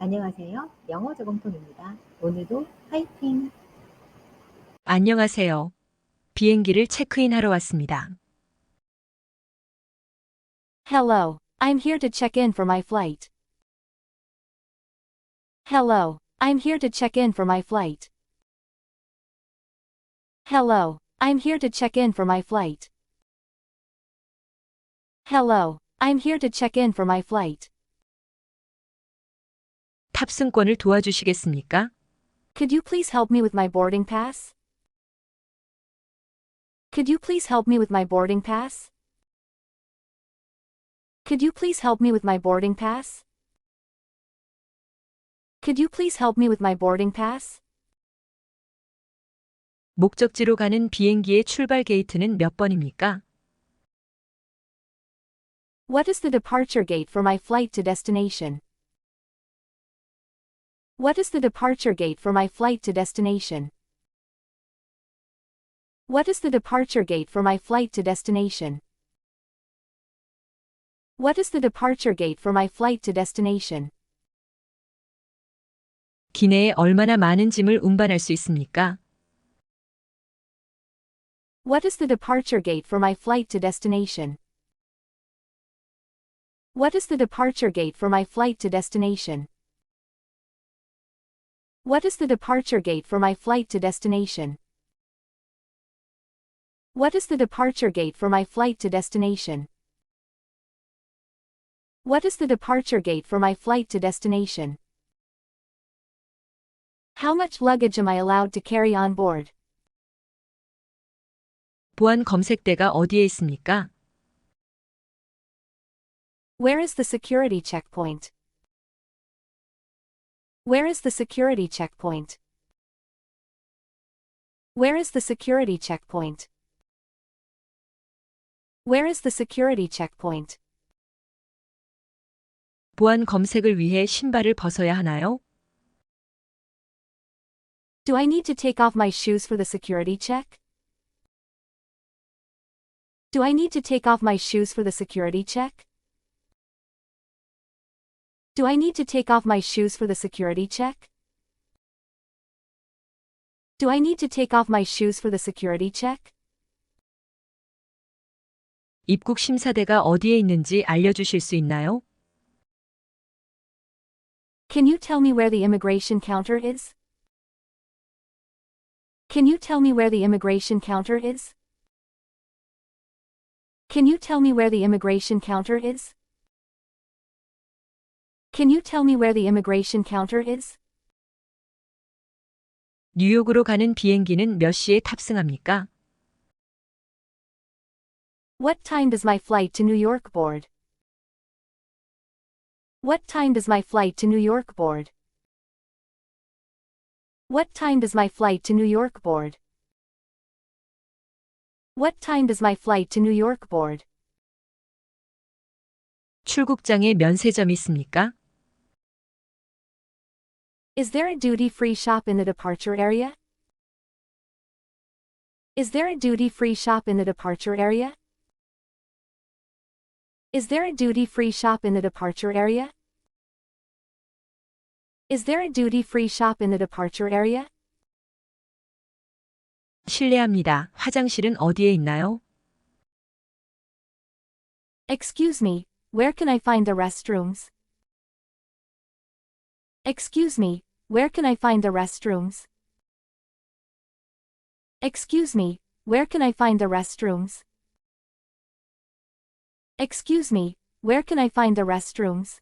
안녕하세요. 영어 저금통입니다. 오늘도 화이팅! 안녕하세요. 비행기를 체크인하러 왔습니다. Hello, I'm here to check in for my flight. Hello, I'm here to check in for my flight. Hello, I'm here to check in for my flight. Hello, I'm here to check in for my flight. 탑승권을 도와주시겠습니까? Could you please help me with my boarding pass? Could you please help me with my boarding pass? Could you please help me with my boarding pass? Could you please help me with my boarding pass? 목적지로 가는 비행기의 출발 게이트는 몇 번입니까? What is the departure gate for my flight to destination? What is the departure gate for my flight to destination? What is the departure gate for my flight to destination? What is the departure gate for my flight to destination? 기내에 얼마나 많은 짐을 운반할 수 있습니까? What is the departure gate for my flight to destination? What is the departure gate for my flight to destination? What is the departure gate for my flight to destination? What is the departure gate for my flight to destination? What is the departure gate for my flight to destination? How much luggage am I allowed to carry on board? 보안 검색대가 어디에 있습니까? Where is the security checkpoint? Where is the security checkpoint? Where is the security checkpoint? Where is the security checkpoint? 보안 검색을 위해 신발을 벗어야 하나요? Do I need to take off my shoes for the security check? Do I need to take off my shoes for the security check? Do I need to take off my shoes for the security check? Do I need to take off my shoes for the security check? 입국 심사대가 어디에 있는지 알려주실 수 있나요? Can you tell me where the immigration counter is? Can you tell me where the immigration counter is? Can you tell me where the immigration counter is? Can you tell me where the immigration counter is? 뉴욕으로 가는 비행기는 몇 시에 탑승합니까? What time does my flight to New York board? What time does my flight to New York board? What time does my flight to New York board? What time does my flight to New York board? 출국장에 면세점이 있습니까? Is there a duty-free shop in the departure area? Is there a duty-free shop in the departure area? Is there a duty-free shop in the departure area? Is there a duty-free shop in the departure area? 실례합니다. 화장실은 어디에 있나요? Excuse me, where can I find the restrooms? Excuse me, where can I find the restrooms? Excuse me, where can I find the restrooms? Excuse me, where can I find the restrooms?